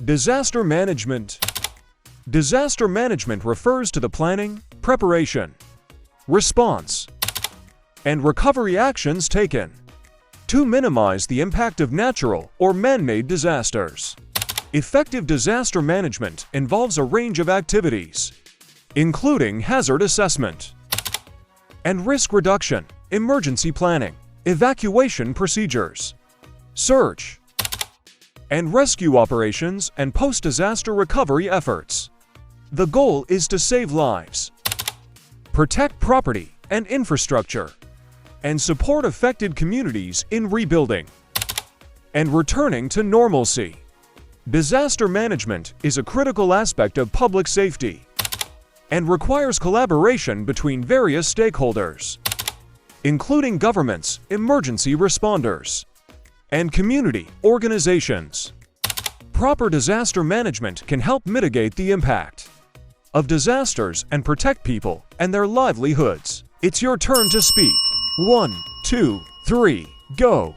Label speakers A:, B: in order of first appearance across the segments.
A: Disaster management. Disaster management refers to the planning, preparation, response, and recovery actions taken to minimize the impact of natural or man-made disasters. Effective disaster management involves a range of activities, including hazard assessment and risk reduction, emergency planning, evacuation procedures, search and rescue operations, and post-disaster recovery efforts. The goal is to save lives, protect property and infrastructure, and support affected communities in rebuilding and returning to normalcy. Disaster management is a critical aspect of public safety and requires collaboration between various stakeholders, including governments, emergency responders, and community organizations. Proper disaster management can help mitigate the impact of disasters and protect people and their livelihoods. It's your turn to speak. 1, 2, 3, go!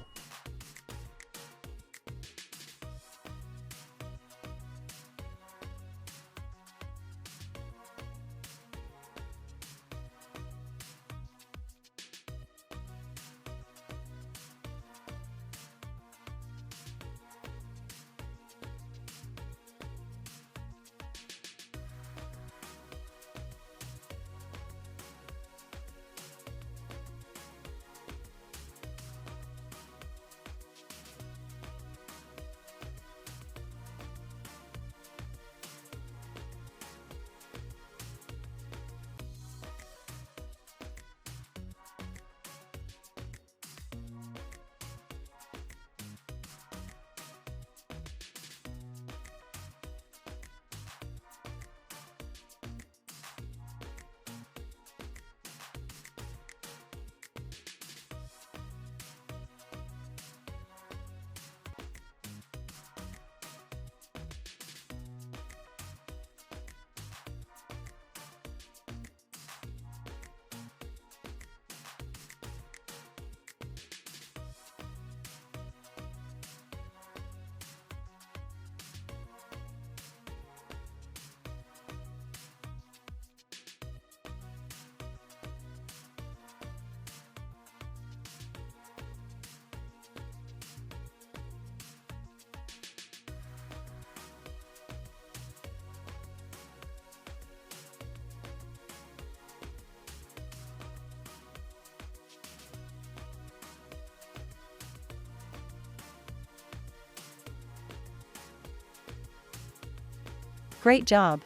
B: Great job!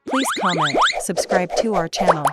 B: Please comment, subscribe to our channel.